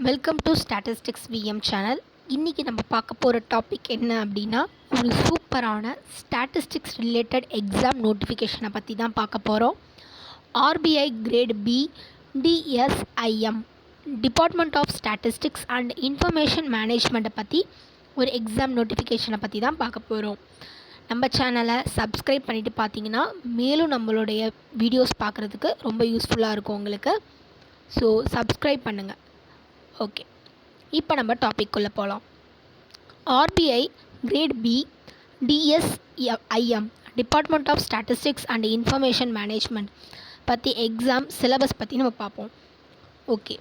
Welcome to statistics VM channel. இன்றைக்கி நம்ம பார்க்க போகிற டாபிக் என்ன அப்படின்னா, ஒரு சூப்பரான ஸ்டாட்டிஸ்டிக்ஸ் ரிலேட்டட் எக்ஸாம் நோட்டிஃபிகேஷனை பற்றி தான் பார்க்க போகிறோம். RBI grade B DSIM department of statistics and information மேனேஜ்மெண்ட்டை பற்றி ஒரு எக்ஸாம் நோட்டிஃபிகேஷனை பற்றி தான் பார்க்க போகிறோம். நம்ம சேனலை சப்ஸ்கிரைப் பண்ணிவிட்டு பார்த்தீங்கன்னா மேலும் நம்மளுடைய வீடியோஸ் பார்க்குறதுக்கு ரொம்ப யூஸ்ஃபுல்லாக இருக்கும் உங்களுக்கு. ஸோ சப்ஸ்கிரைப் பண்ணுங்கள். ஓகே, இப்போ நம்ம டாபிக்குள்ளே போகலாம். RBI grade B DSIM department of statistics and information management பற்றி எக்ஸாம் சிலபஸ் பற்றி நம்ம பார்ப்போம். ஓகே,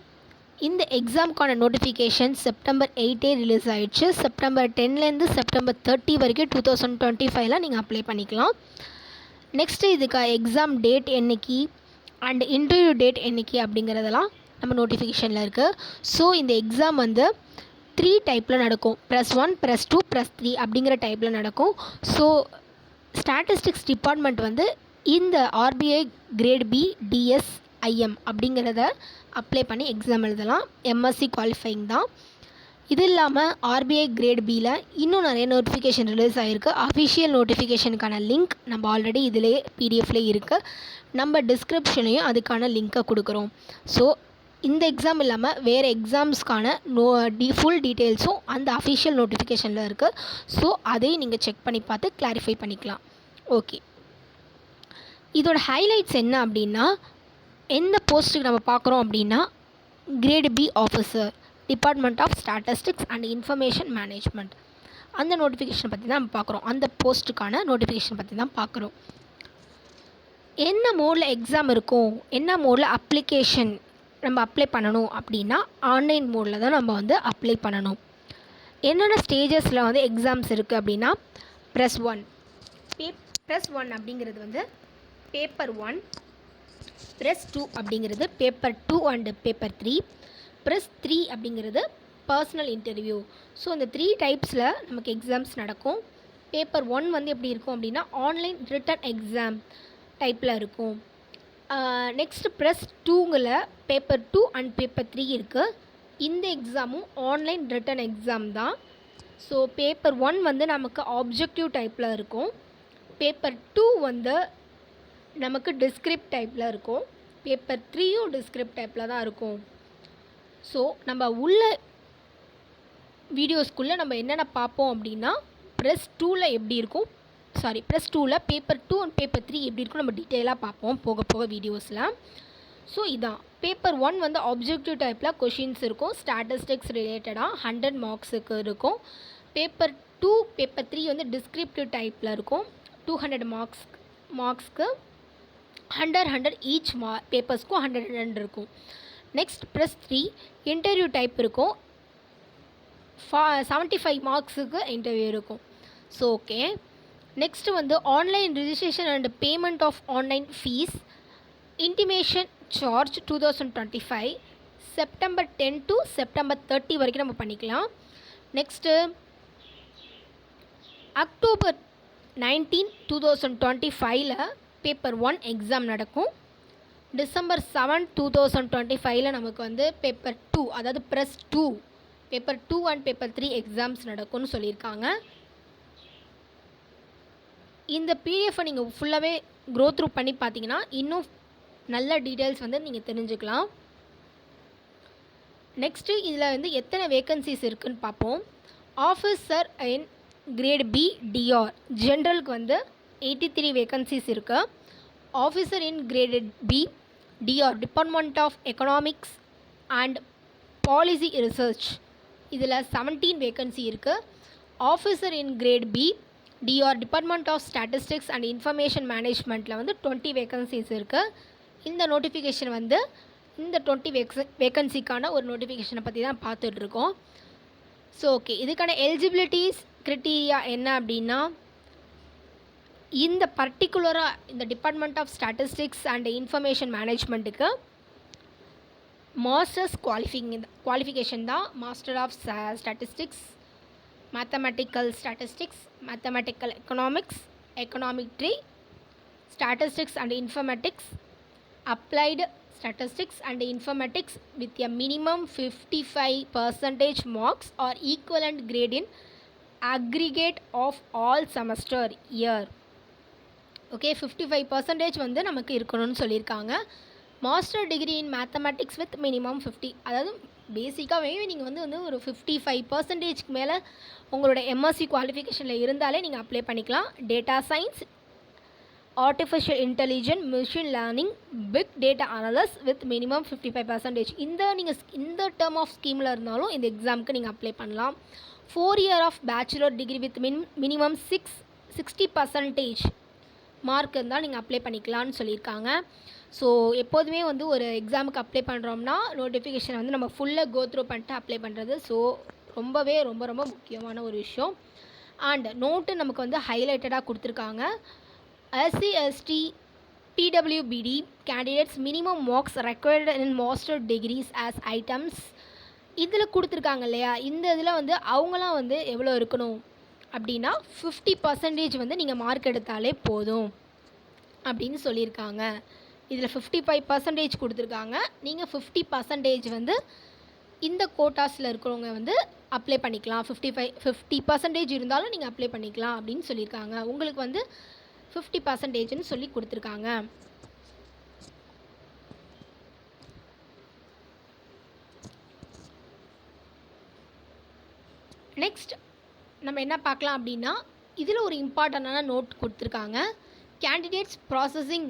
இந்த எக்ஸாமுக்கான நோட்டிஃபிகேஷன் செப்டம்பர் 8 ரிலீஸ் ஆகிடுச்சு. செப்டம்பர் 10லேருந்து செப்டம்பர் 30 வரைக்கும் 2025 நீங்கள் அப்ளை பண்ணிக்கலாம். நெக்ஸ்ட்டு இதுக்கு எக்ஸாம் டேட் என்னைக்கு அண்ட் இன்டர்வியூ டேட் என்னைக்கு அப்படிங்கிறதெல்லாம் நம்ம நோட்டிஃபிகேஷனில் இருக்குது. ஸோ இந்த எக்ஸாம் வந்து 3 டைப்பில் நடக்கும். +1 +2 +3 அப்படிங்கிற டைப்பில் நடக்கும். ஸோ ஸ்டாட்டிஸ்டிக்ஸ் டிபார்ட்மெண்ட் வந்து இந்த ஆர்பிஐ கிரேட் பி டிஎஸ்ஐஎம் அப்படிங்கிறத அப்ளை பண்ணி எக்ஸாம் எழுதலாம். எம்எஸ்சி குவாலிஃபைங் தான். இது இல்லாமல் ஆர்பிஐ கிரேட் பியில் இன்னும் நிறைய நோட்டிஃபிகேஷன் ரிலீஸ் ஆகிருக்கு. அஃபிஷியல் நோட்டிஃபிகேஷனுக்கான லிங்க் நம்ம ஆல்ரெடி இதிலே பிடிஎஃப்லேயே இருக்குது. நம்ம டிஸ்கிரிப்ஷனையும் அதுக்கான லிங்க்கை கொடுக்குறோம். ஸோ இந்த எக்ஸாம் இல்லாமல் வேறு எக்ஸாம்ஸ்க்கான ஃபுல் டீட்டெயில்ஸும் அந்த அஃபிஷியல் நோட்டிஃபிகேஷனில் இருக்குது. ஸோ அதையும் நீங்கள் செக் பண்ணி பார்த்து கிளாரிஃபை பண்ணிக்கலாம். ஓகே, இதோட ஹைலைட்ஸ் என்ன அப்படின்னா, எந்த போஸ்ட்டுக்கு நம்ம பார்க்குறோம் அப்படின்னா grade B officer department of statistics and information management அந்த நோட்டிஃபிகேஷன் பற்றி தான் நம்ம பார்க்குறோம். அந்த போஸ்ட்டுக்கான நோட்டிஃபிகேஷன் பற்றி தான் பார்க்குறோம். என்ன மோடில் எக்ஸாம் இருக்கும், என்ன மோடில் அப்ளிகேஷன் நம்ம அப்ளை பண்ணணும் அப்படின்னா ஆன்லைன் மோடில் தான் நம்ம வந்து அப்ளை பண்ணணும். என்னென்ன ஸ்டேஜஸில் வந்து எக்ஸாம்ஸ் இருக்குது அப்படின்னா +1 அப்படிங்கிறது வந்து பேப்பர் 1, +2 அப்படிங்கிறது பேப்பர் 2 அண்டு பேப்பர் 3, +3 அப்படிங்கிறது பர்சனல் இன்டர்வியூ. ஸோ இந்த 3 டைப்ஸில் நமக்கு எக்ஸாம்ஸ் நடக்கும். பேப்பர் 1 வந்து எப்படி இருக்கும் அப்படின்னா ஆன்லைன் ரிட்டன் எக்ஸாம் டைப்பில் இருக்கும். நெக்ஸ்ட்டு +2ங்கில் பேப்பர் 2 அண்ட் பேப்பர் 3 இருக்குது. இந்த எக்ஸாமும் ஆன்லைன் ரிட்டன் எக்ஸாம் தான். ஸோ பேப்பர் 1 வந்து நமக்கு ஆப்ஜெக்டிவ் டைப்பில் இருக்கும். பேப்பர் 2 வந்து நமக்கு டிஸ்கிரிப்ட் டைப்பில் இருக்கும். பேப்பர் 3யும் டிஸ்கிரிப்ட் டைப்பில் தான் இருக்கும். ஸோ நம்ம உள்ள வீடியோஸ்குள்ளே நம்ம என்னென்ன பார்ப்போம் அப்படின்னா +2ல் எப்படி இருக்கும், +2ல் பேப்பர் 2 அண்ட் பேப்பர் 3 எப்படி இருக்கும் நம்ம டீட்டெயிலாக பார்ப்போம் போக போக வீடியோஸில். ஸோ இதான் பேப்பர் 1 வந்து ஆப்ஜெக்டிவ் டைப்பில் கொஷின்ஸ் இருக்கும். ஸ்டாட்டிஸ்டிக்ஸ் ரிலேட்டடாக 100 மார்க்ஸுக்கு இருக்கும். பேப்பர் 2 பேப்பர் 3 வந்து டிஸ்கிரிப்டிவ் டைப்பில் இருக்கும். 200 மார்க்ஸ்க்கு 100 ஈச் பேப்பர்ஸ்க்கும் 100 இருக்கும். நெக்ஸ்ட் +3 இன்டர்வியூ டைப் இருக்கும். 75 மார்க்ஸுக்கு இன்டர்வியூ இருக்கும். ஸோ ஓகே, நெக்ஸ்ட்டு வந்து online registration and payment of online fee intimation charge 2025 September 10 to September 30 வரைக்கும் நம்ம பண்ணிக்கலாம். நெக்ஸ்ட்டு அக்டோபர் 19, 2025 பேப்பர் 1 எக்ஸாம் நடக்கும். டிசம்பர் 7, 2025 நமக்கு வந்து பேப்பர் 2 அதாவது +2 பேப்பர் 2 அண்ட் பேப்பர் 3 எக்ஸாம்ஸ் நடக்கும்னு சொல்லியிருக்காங்க. இந்த பிடிஎஃப்பை நீங்கள் ஃபுல்லாகவே த்ரூ பண்ணி பார்த்தீங்கன்னா இன்னும் நல்ல டீட்டெயில்ஸ் வந்து நீங்கள் தெரிஞ்சுக்கலாம். நெக்ஸ்ட்டு இதில் வந்து எத்தனை வேக்கன்சிஸ் இருக்குதுன்னு பார்ப்போம். Officer in grade B DR ஜென்ரலுக்கு வந்து 83 வேக்கன்சிஸ் இருக்குது. Officer in grade B DR department of economics and policy research இதில் 17 வேக்கன்சி இருக்குது. Officer in grade B DR department of statistics and information மேனேஜ்மெண்ட்டில் வந்து 20 வேக்கன்சிஸ் இருக்குது. இந்த நோட்டிஃபிகேஷன் வந்து இந்த 20 வேக்கன்சிக்கான ஒரு நோட்டிஃபிகேஷனை பற்றி தான் பார்த்துட்ருக்கோம். ஸோ ஓகே, இதுக்கான எலிஜிபிலிட்டிஸ் க்ரைட்டீரியா என்ன அப்படின்னா இந்த பர்டிகுலராக இந்த department of statistics and information மேனேஜ்மெண்ட்டுக்கு மாஸ்டர்ஸ் குவாலிஃபிகேஷன் தான். Master of statistics, mathematical statistics, mathematical economics, econometry, statistics and informatics, applied statistics and informatics with a minimum 55% marks or equivalent grade in aggregate of all semester year. Okay 55% வந்து நமக்கு இருக்கணும்னு சொல்லியிருக்காங்க. Master degree in mathematics with minimum 50, அதாவது பேசிக்காகவே நீங்கள் வந்து ஒரு 55%க்கு மேலே உங்களோட எம்எஸ்சி குவாலிஃபிகேஷனில் இருந்தாலே நீங்கள் அப்ளை பண்ணிக்கலாம். Data science, artificial intelligence, machine learning, big data analyst with minimum 55%. நீங்கள் இந்த டேர்ம் ஆஃப் ஸ்கீமில் இருந்தாலும் இந்த எக்ஸாமுக்கு நீங்கள் அப்ளை பண்ணலாம். 4 year of bachelor degree with minimum 60% mark இருந்தால் நீங்கள் அப்ளை பண்ணிக்கலான்னு சொல்லியிருக்காங்க. ஸோ எப்போதுமே வந்து ஒரு எக்ஸாமுக்கு அப்ளை பண்ணுறோம்னா நோட்டிஃபிகேஷன் வந்து நம்ம ஃபுல்லாக கோத்ரூ பண்ணிட்டு அப்ளை பண்ணுறது ரொம்ப ரொம்ப முக்கியமான ஒரு விஷயம். அண்ட் நோட்டு நமக்கு வந்து ஹைலைட்டடாக கொடுத்துருக்காங்க. SC ST PWBD candidates minimum marks required in master degrees as items இதில் கொடுத்துருக்காங்க இல்லையா. இந்த இதில் வந்து அவங்களாம் வந்து எவ்வளோ இருக்கணும் அப்படின்னா 50% வந்து நீங்கள் மார்க் எடுத்தாலே போதும் அப்படின்னு சொல்லியிருக்காங்க. இதில் 55% கொடுத்துருக்காங்க. நீங்கள் 50% வந்து இந்த கோட்டாஸில் இருக்கிறவங்க வந்து அப்ளை பண்ணிக்கலாம். 50% இருந்தாலும் நீங்கள் அப்ளை பண்ணிக்கலாம் அப்படின்னு சொல்லியிருக்காங்க. உங்களுக்கு வந்து 50%ன்னு சொல்லி கொடுத்துருக்காங்க. நெக்ஸ்ட் நம்ம என்ன பார்க்கலாம் அப்படின்னா, இதில் ஒரு இம்பார்ட்டண்டான நோட் கொடுத்துருக்காங்க. Candidates processing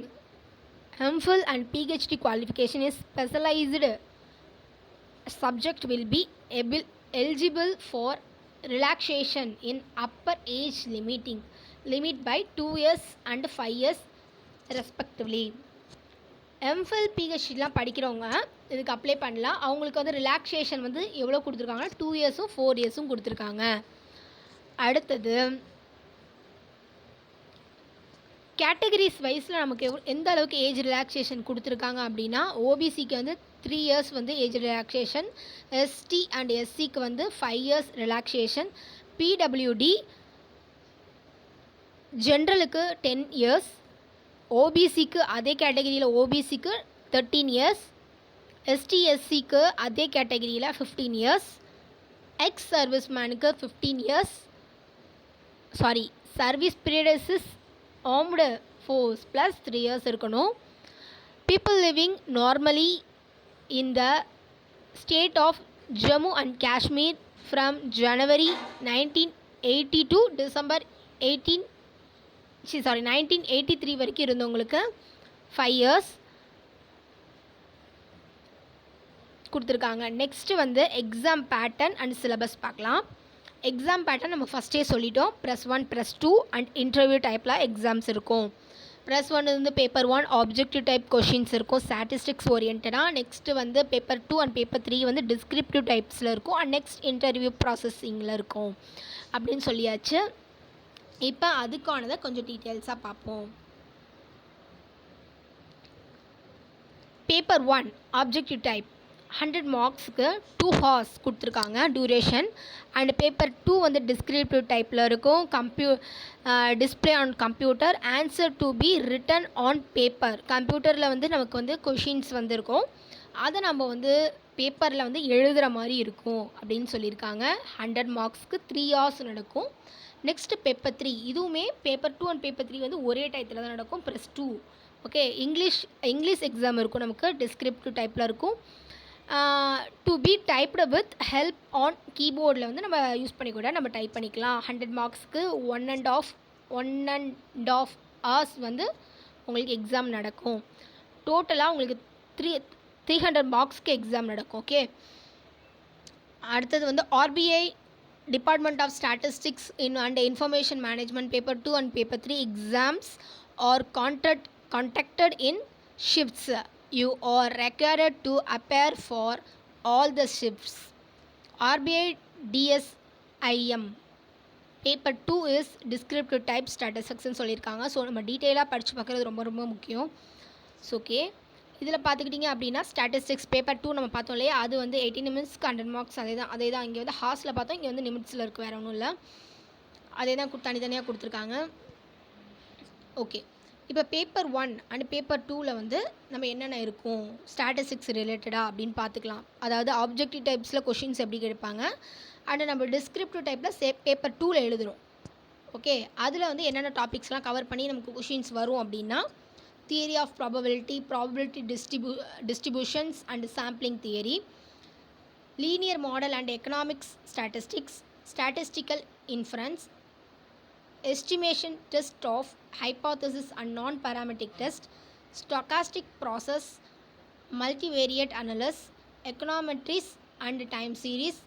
MPhil and PhD qualification is specialised subject will be eligible for relaxation in upper age limit by 2 years and 5 years respectively. MPhil பிஹெச்டிலாம் படிக்கிறவங்க இதுக்கு அப்ளை பண்ணலாம். அவங்களுக்கு வந்து ரிலாக்ஸேஷன் வந்து எவ்வளோ கொடுத்துருக்காங்கன்னா 2 years 4 years கொடுத்துருக்காங்க. அடுத்தது கேட்டகரிஸ் வைஸில் நமக்கு எந்த அளவுக்கு ஏஜ் ரிலாக்ஸேஷன் கொடுத்துருக்காங்க அப்படின்னா, ஓபிசிக்கு வந்து 3 years வந்து ஏஜ் ரிலாக்ஸேஷன், எஸ்டி அண்ட் எஸ்சிக்கு வந்து 5 years ரிலாக்ஸேஷன், பிடபிள்யூடி ஜென்ரலுக்கு 10 years, ஓபிசிக்கு அதே கேட்டகரியில் ஓபிசிக்கு 13 years, எஸ்டி எஸ்சிக்கு அதே கேட்டகரியில் 15 years, எக்ஸ் சர்வீஸ் மேனுக்கு 15 years, service period armed force plus 3 years இருக்கணும். People living normally in the state of Jammu and Kashmir from January 1980 to December 1983 வரைக்கும் இருந்தவங்களுக்கு 5 years கொடுத்துருக்காங்க. நெக்ஸ்ட்டு வந்து எக்ஸாம் பேட்டர்ன் அண்ட் சிலபஸ் பார்க்கலாம். எக்ஸாம் பேட்டர்ன் நம்ம ஃபஸ்ட்டே சொல்லிட்டோம். +1 +2 அண்ட் இன்டர்வியூ டைப்பில் எக்ஸாம்ஸ் இருக்கும். +1 வந்து பேப்பர் 1 ஆப்ஜெக்டிவ் டைப் கொஷின்ஸ் இருக்கும், ஸ்டாட்டிஸ்டிக்ஸ் ஓரியன்டாக. நெக்ஸ்ட்டு வந்து பேப்பர் 2 அண்ட் பேப்பர் 3 வந்து டிஸ்கிரிப்டிவ் டைப்ஸில் இருக்கும். அண்ட் நெக்ஸ்ட் இன்டர்வியூ ப்ராசஸிங்கில் இருக்கும் அப்படின்னு சொல்லியாச்சு. இப்போ அதுக்கானதை கொஞ்சம் டீட்டெயில்ஸாக பார்ப்போம். பேப்பர் 1 ஆப்ஜெக்டிவ் டைப் 100 மார்க்ஸுக்கு 2 hours கொடுத்துருக்காங்க டியூரேஷன். அண்ட் பேப்பர் 2 வந்து டிஸ்கிரிப்டிவ் டைப்பில் இருக்கும். Display on computer, answer to be written on paper. கம்ப்யூட்டரில் வந்து நமக்கு வந்து கொஷின்ஸ் வந்துருக்கும், அதை நம்ம வந்து பேப்பரில் வந்து எழுதுகிற மாதிரி இருக்கும் அப்படின்னு சொல்லியிருக்காங்க. 100 மார்க்ஸ்க்கு 3 hours நடக்கும். நெக்ஸ்ட்டு பேப்பர் 3, இதுவுமே பேப்பர் 2 அண்ட் பேப்பர் 3 வந்து ஒரே டயத்தில் தான் நடக்கும். +2 ஓகே. இங்கிலீஷ் எக்ஸாம் இருக்கும் நமக்கு, டிஸ்கிரிப்டிவ் டைப்பில் இருக்கும். To be typed with help on கீபோர்டில் வந்து நம்ம யூஸ் பண்ணி கூட நம்ம டைப் பண்ணிக்கலாம். 100 மார்க்ஸ்க்கு 1.5 hours வந்து உங்களுக்கு எக்ஸாம் நடக்கும். டோட்டலாக உங்களுக்கு 300 மார்க்ஸ்க்கு எக்ஸாம் நடக்கும். ஓகே. அடுத்தது வந்து RBI department of statistics and information management paper 2 and paper 3 exams are conducted in shifts. You are required to appear for all the shifts. RBI DSIM paper 2 is descriptive type ஸ்டாட்டிஸ்டிக்ஸ்னு சொல்லியிருக்காங்க. So நம்ம டீட்டெயிலாக படித்து பார்க்குறது ரொம்ப ரொம்ப முக்கியம். So okay, இதில் பார்த்துக்கிட்டிங்க அப்படின்னா ஸ்டாட்டிஸ்டிக்ஸ் பேப்பர் 2 நம்ம பார்த்தோம் இல்லையா, அது வந்து 18 நிமிட்ஸ்க்கு 100 மார்க்ஸ். அதே தான் இங்கே வந்து ஹார்ஸில் பார்த்தோம், இங்கே வந்து நிமிட்ஸில் இருக்குது, வேறு ஒன்றும் இல்லை. அதே தான் தனித்தனியாக கொடுத்துருக்காங்க. ஓகே. இப்போ பேப்பர் 1 அண்ட் பேப்பர் 2ல் வந்து நம்ம என்னென்ன இருக்கும் ஸ்டாட்டிஸ்டிக்ஸ் ரிலேட்டடாக அப்படின்னு பார்த்துக்கலாம். அதாவது ஆப்ஜெக்டிவ் டைப்ஸில் கொஷின்ஸ் எப்படி கேட்பாங்க அண்டு நம்ம டிஸ்கிரிப்டிவ் டைப்பில் பேப்பர் 2ல் எழுதுகிறோம். ஓகே, அதில் வந்து என்னென்ன டாபிக்ஸ்லாம் கவர் பண்ணி நமக்கு கொஷின்ஸ் வரும் அப்படின்னா theory of probability distributions and sampling theory, linear model and economics statistics, statistical inference, estimation test of hypothesis and non-parametric test, stochastic process, multivariate analysis, econometries and time series,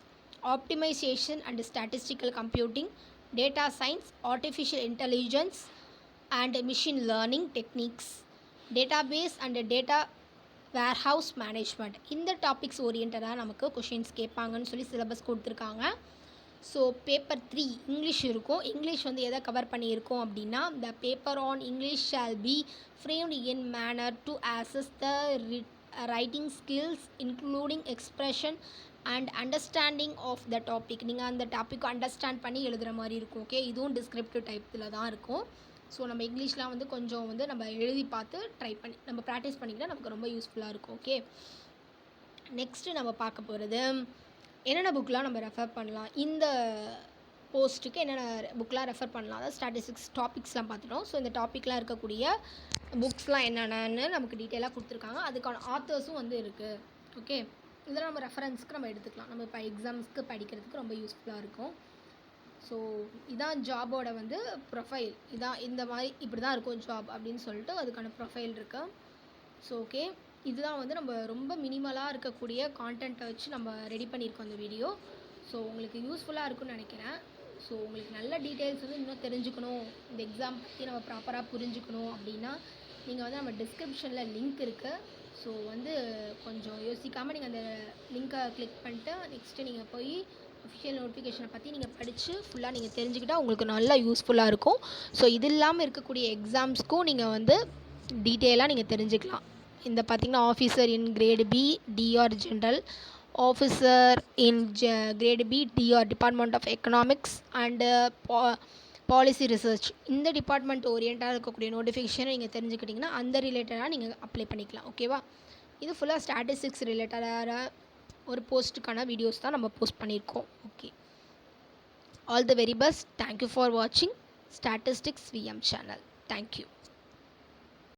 optimization and statistical computing, data science, artificial intelligence and machine learning techniques, database and data warehouse management. இந்த topics ஓரியன்டாக நமக்கு questions கேட்பாங்கன்னு சொல்லி syllabus கொடுத்துருக்காங்க. So paper 3 English இருக்கும். English வந்து எதை cover பண்ணியிருக்கோம் அப்படின்னா the paper on English shall be framed in manner to assess the writing skills including expression and understanding of the topic. நீங்கள் அந்த டாப்பிக்கை அண்டர்ஸ்டாண்ட் பண்ணி எழுதுகிற மாதிரி இருக்கும். ஓகே, இதுவும் டிஸ்கிரிப்டிவ் டைப்பில் தான் இருக்கும். ஸோ நம்ம இங்கிலீஷ்லாம் வந்து கொஞ்சம் வந்து நம்ம எழுதி பார்த்து ட்ரை பண்ணி நம்ம ப்ராக்டிஸ் பண்ணிக்கிட்டால் நமக்கு ரொம்ப யூஸ்ஃபுல்லாக இருக்கும். ஓகே, நெக்ஸ்ட்டு நம்ம பார்க்க போகிறது என்னென்ன புக்கெலாம் நம்ம ரெஃபர் பண்ணலாம், இந்த போஸ்ட்டுக்கு என்னென்ன புக்கெலாம் ரெஃபர் பண்ணலாம், அதாவது ஸ்டாட்டிஸ்டிக்ஸ் டாபிக்ஸ்லாம் பார்த்துட்டோம். ஸோ இந்த டாப்பிக்லாம் இருக்கக்கூடிய புக்ஸ்லாம் என்னென்னு நமக்கு டீட்டெயிலாக கொடுத்துருக்காங்க. அதுக்கான ஆத்தர்ஸும் வந்து இருக்குது. ஓகே, இதெல்லாம் நம்ம ரெஃபரன்ஸ்க்கு நம்ம எடுத்துக்கலாம். நம்ம இப்போ எக்ஸாம்ஸ்க்கு படிக்கிறதுக்கு ரொம்ப யூஸ்ஃபுல்லாக இருக்கும். ஸோ இதான் ஜாபோட வந்து ப்ரொஃபைல். இதான் இந்த மாதிரி இப்படி தான் இருக்கும் ஜாப் அப்படின்னு சொல்லிட்டு அதுக்கான ப்ரொஃபைல் இருக்குது. ஸோ ஓகே, இதுதான் வந்து நம்ம ரொம்ப மினிமலாக இருக்கக்கூடிய கான்டென்ட்டை வச்சு நம்ம ரெடி பண்ணியிருக்கோம் இந்த வீடியோ. ஸோ உங்களுக்கு யூஸ்ஃபுல்லாக இருக்கும்னு நினைக்கிறேன். ஸோ உங்களுக்கு நல்ல டீட்டெயில்ஸ் வந்து இன்னும் தெரிஞ்சுக்கணும், இந்த எக்ஸாம் பற்றி நம்ம ப்ராப்பராக புரிஞ்சுக்கணும் அப்படின்னா நீங்கள் வந்து நம்ம டிஸ்கிரிப்ஷனில் லிங்க் இருக்குது. ஸோ வந்து கொஞ்சம் யோசிக்காமல் நீங்கள் அந்த லிங்க்கை கிளிக் பண்ணிட்டு நெக்ஸ்ட்டு நீங்கள் போய் அஃபிஷியல் நோட்டிஃபிகேஷனை பற்றி நீங்கள் படித்து ஃபுல்லாக நீங்கள் தெரிஞ்சுக்கிட்டால் உங்களுக்கு நல்லா யூஸ்ஃபுல்லாக இருக்கும். ஸோ இது இல்லாமல் இருக்கக்கூடிய எக்ஸாம்ஸ்க்கும் நீங்கள் வந்து டீட்டெயிலாக நீங்கள் தெரிஞ்சுக்கலாம். இந்த பார்த்திங்கன்னா officer in grade B DR general, officer in grade B DR department of economics and policy research, இந்த டிபார்ட்மெண்ட் ஓரியண்டாக இருக்கக்கூடிய நோட்டிஃபிகேஷனை நீங்கள் தெரிஞ்சுக்கிட்டிங்கன்னா அந்த ரிலேட்டடாக நீங்கள் அப்ளை பண்ணிக்கலாம். ஓகேவா, இது ஃபுல்லாக ஸ்டாட்டிஸ்டிக்ஸ் ரிலேட்டடாக ஒரு போஸ்ட்டுக்கான வீடியோஸ் தான் நம்ம போஸ்ட் பண்ணியிருக்கோம். Okay, all the very best. Thank you for வாட்சிங் ஸ்டாட்டிஸ்டிக்ஸ் விஎம் சேனல். தேங்க்யூ.